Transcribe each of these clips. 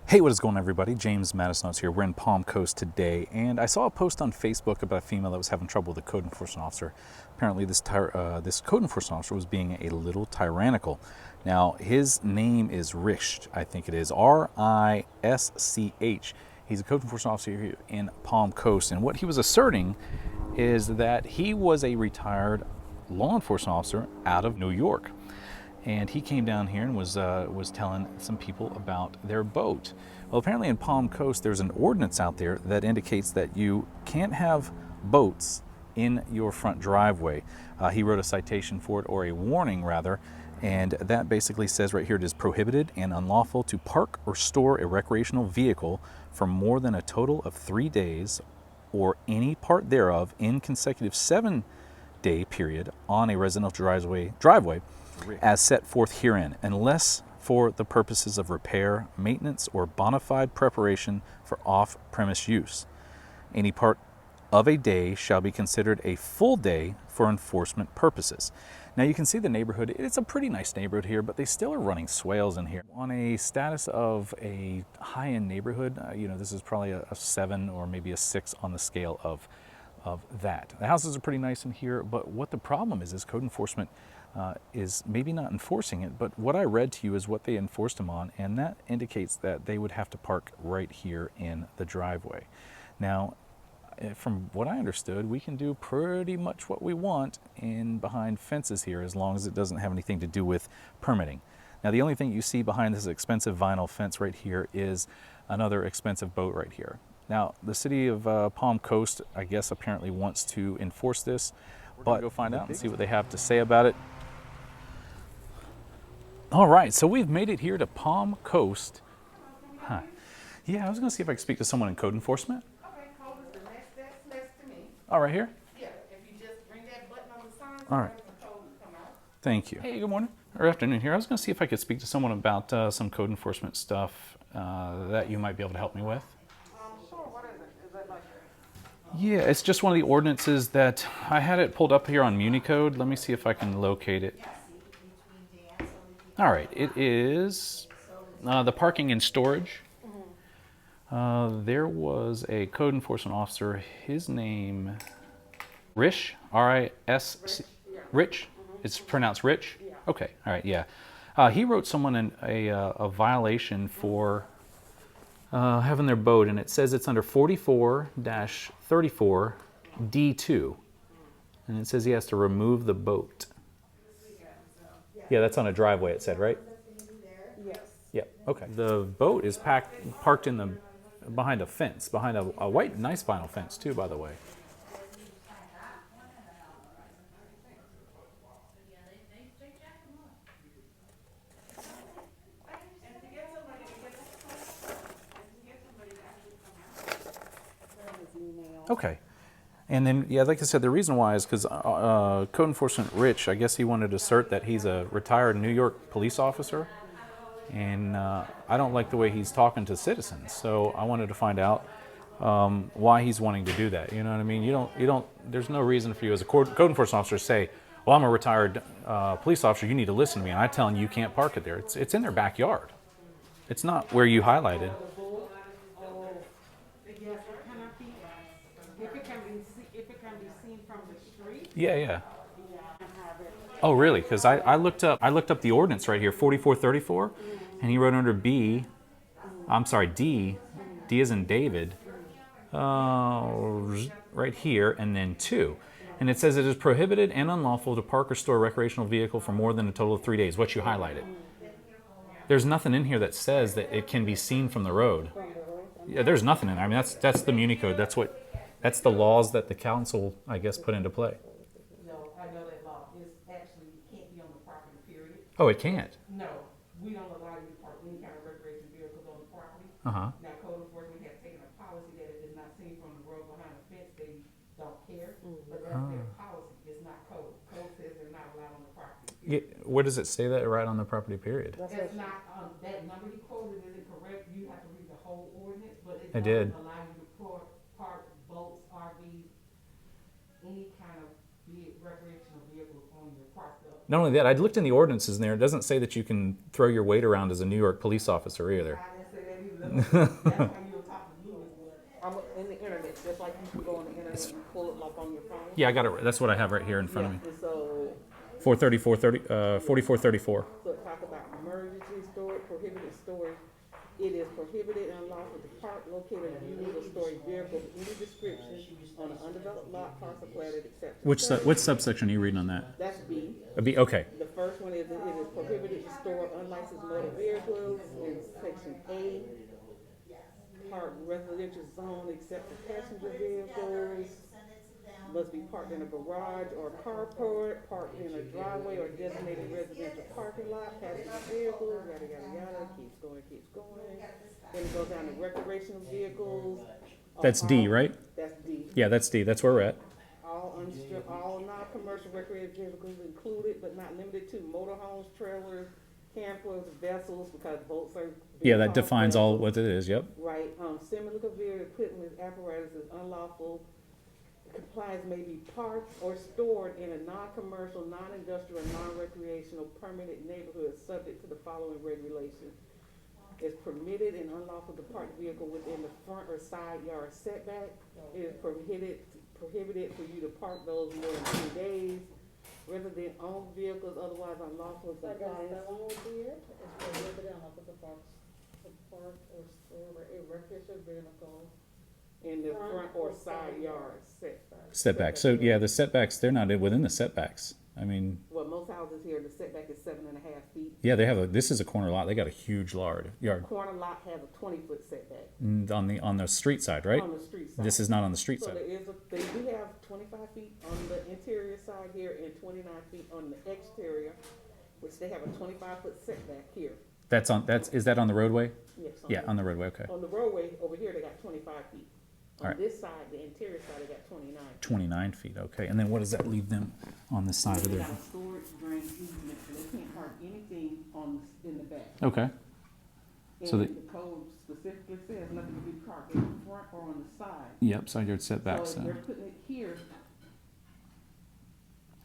Hey, what is going on, everybody? James Madison here. We're in Palm Coast today, and I saw a post on Facebook about a female that was having trouble with a code enforcement officer. Apparently, this code enforcement officer was being a little tyrannical. Now, his name is Risch, I think it is, R-I-S-C-H. He's a code enforcement officer here in Palm Coast, and what he was asserting is that he was a retired law enforcement officer out of New York. And he came down here and was telling some people about their boat. Well, apparently in Palm Coast, there's an ordinance out there that indicates that you can't have boats in your front driveway. He wrote a citation for it, or a warning rather, and that basically says right here, it is prohibited and unlawful to park or store a recreational vehicle for more than a total of 3 days or any part thereof in consecutive 7-day period on a residential driveway as set forth herein, unless for the purposes of repair, maintenance, or bona fide preparation for off-premise use. Any part of a day shall be considered a full day for enforcement purposes. Now you can see the neighborhood. It's a pretty nice neighborhood here, but they still are running swales in here. On a status of a high-end neighborhood, this is probably a 7 or maybe a 6 on the scale of that. The houses are pretty nice in here, but what the problem is code enforcement is maybe not enforcing it, but what I read to you is what they enforced them on, and that indicates that they would have to park right here in the driveway. Now, from what I understood, we can do pretty much what we want in behind fences here as long as it doesn't have anything to do with permitting. Now, the only thing you see behind this expensive vinyl fence right here is another expensive boat right here. Now, the city of Palm Coast, I guess, apparently wants to enforce this, but go find out and see what they have to say about it. All right, so we've made it here to Palm Coast. Huh. Yeah, I was going to see if I could speak to someone in code enforcement. Okay, code is the next to me. Oh, right here? Yeah, if you just ring that button on the sign, all right. The code will come out. Thank you. Hey, good morning or afternoon here. I was going to see if I could speak to someone about some code enforcement stuff that you might be able to help me with. Sure, what is it? Is it like... Yeah, it's just one of the ordinances that I had it pulled up here on MuniCode. Let me see if I can locate it. All right, it is the parking and storage. There was a code enforcement officer, his name, Risch, R-I-S-C, Risch? It's pronounced Rich? Okay, all right, yeah. He wrote someone a violation for having their boat, and it says it's under 44-34 D2. And it says he has to remove the boat. Yeah, that's on a driveway, it said, right? Yes. Yep, okay. The boat is parked in behind a fence, behind a white, nice vinyl fence too, by the way. Okay. And then, yeah, like I said, the reason why is because code enforcement Rich, I guess he wanted to assert that he's a retired New York police officer, and I don't like the way he's talking to citizens. So I wanted to find out why he's wanting to do that. You know what I mean? You don't. There's no reason for you as a code enforcement officer to say, "Well, I'm a retired police officer. You need to listen to me." And I'm telling you can't park it there. It's in their backyard. It's not where you highlighted. If it can be seen from the street. Yeah. Oh, really? Because I looked up the ordinance right here, 4434, and he wrote under B. I'm sorry, D. D as in David. Right here, and then 2. And it says it is prohibited and unlawful to park or store a recreational vehicle for more than a total of 3 days. What you highlighted. There's nothing in here that says that it can be seen from the road. Yeah, there's nothing in there. I mean, that's the MuniCode. That's the laws that the council, I guess, put into play. No, I know that law is actually, it can't be on the property, period. Oh, it can't? No, we don't allow you to park any kind of recreation vehicles on the property. Uh-huh. Now, code enforcement has taken a policy that it is not seen from the road behind the fence. They don't care, but that's their policy. It's not code. Code says they're not allowed on the property. Yeah, where does it say that right on the property, period? That's not, that number you quoted isn't correct. You have to read the whole ordinance, but it I did. doesn't allow you to park boats, RVs, any kind of recreational vehicles on your property. Not only that, I looked in the ordinances in there. It doesn't say that you can throw your weight around as a New York police officer either. I didn't say that either. That's how you'll talk to Louis. I'm in the internet, just like you can go on the internet and pull it like on your phone. Yeah, I got it. That's what I have right here in front of me. And so 4434. So talk about emergency storage, prohibited storage. It is prohibited and unlawful to park, locate, or use or store a vehicle of any description on an undeveloped lot, parcel, platted, except. Which subsection are you reading on that? That's B. B. Okay. The first one is it is prohibited to store unlicensed motor vehicles in section A. Park residential zone except for passenger vehicles. Must be parked in a garage or carport, parked in a driveway or designated residential parking lot, passenger vehicles, yada, yada, yada, keeps going. Then it goes down to recreational vehicles. That's D, right? That's D. Yeah, that's D. That's where we're at. All non-commercial recreational vehicles included but not limited to motorhomes, trailers, campers, vessels, because boats are. Yeah, that defines all what it is. Yep. Right. Similar vehicle equipment apparatus is unlawful. Compliance may be parked or stored in a non-commercial, non-industrial, non-recreational permitted neighborhood subject to the following regulations. It's permitted and unlawful to park vehicle within the front or side yard setback. It is prohibited for you to park those more than 2 days. Resident owned vehicles otherwise unlawful to It's prohibited and unlawful to park or store a recreational vehicle in the front or side yard setback. Setbacks. So yeah, the setbacks, they're not within the setbacks. I mean, Well, most houses here, the setback is 7.5 feet. yeah, they have this is a corner lot. They got a huge yard. Corner lot has a 20-foot setback On the street side, right? on the street side. This is not on the street So side. they do have 25 feet on the interior side here and 29 feet on the exterior, which they have a 25-foot setback here. Is that on the roadway? Yes. Yeah, on the roadway. Okay. On the roadway, over here, they got 25 feet. On All right. this side, the interior side, they got 29. 29 feet. Okay. And then what does that leave them on this side of They there? got a storage drain easement, so they can't park anything in the back. Okay. So And the code specifically says nothing to be parked in the front or on the side. Yep. Side yard setbacks. So if they're putting it here,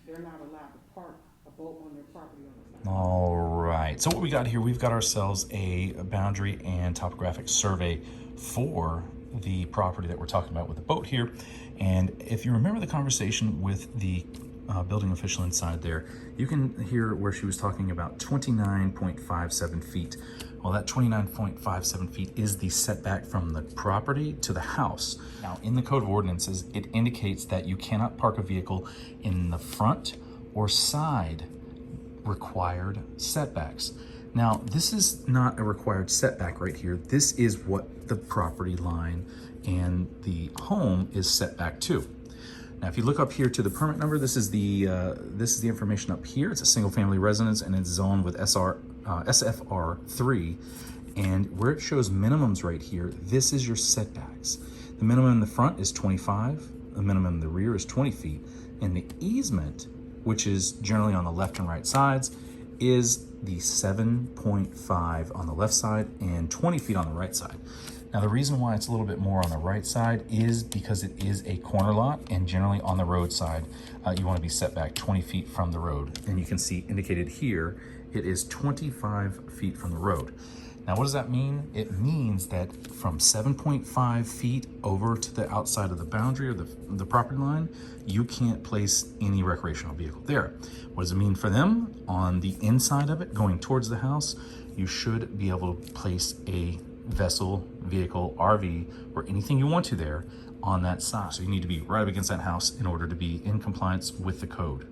they're not allowed to park a boat on their property on the side. All right. So what we got here, we've got ourselves a boundary and topographic survey for the property that we're talking about with the boat here. And if you remember the conversation with the building official inside there, you can hear where she was talking about 29.57 feet. Well, that 29.57 feet is the setback from the property to the house. Now, in the Code of Ordinances, it indicates that you cannot park a vehicle in the front or side required setbacks. Now, this is not a required setback right here. This is what the property line and the home is set back to. Now, if you look up here to the permit number, this is the information up here. It's a single-family residence and it's zoned with SFR 3. And where it shows minimums right here, this is your setbacks. The minimum in the front is 25. The minimum in the rear is 20 feet. And the easement, which is generally on the left and right sides, is the 7.5 on the left side and 20 feet on the right side. Now, the reason why it's a little bit more on the right side is because it is a corner lot, and generally on the road side, you want to be set back 20 feet from the road. And you can see indicated here, it is 25 feet from the road. Now, what does that mean? It means that from 7.5 feet over to the outside of the boundary or the property line, you can't place any recreational vehicle there. What does it mean for them? On the inside of it, going towards the house, you should be able to place a vessel, vehicle, RV, or anything you want to there on that side. So you need to be right up against that house in order to be in compliance with the code.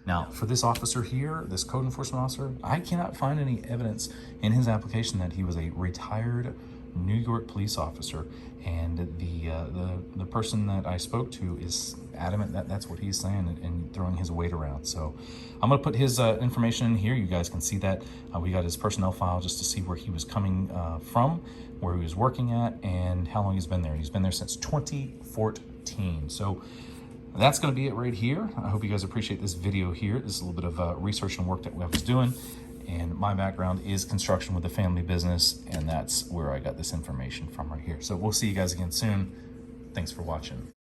Now, for this officer here, this code enforcement officer, I cannot find any evidence in his application that he was a retired New York police officer. And the person that I spoke to is adamant that that's what he's saying and throwing his weight around. So I'm going to put his information in here. You guys can see that. We got his personnel file just to see where he was coming from, where he was working at, and how long he's been there. He's been there since 2014. So that's going to be it right here. I hope you guys appreciate this video here. This is a little bit of research and work that I was doing. And my background is construction with a family business, and that's where I got this information from right here. So we'll see you guys again soon. Thanks for watching.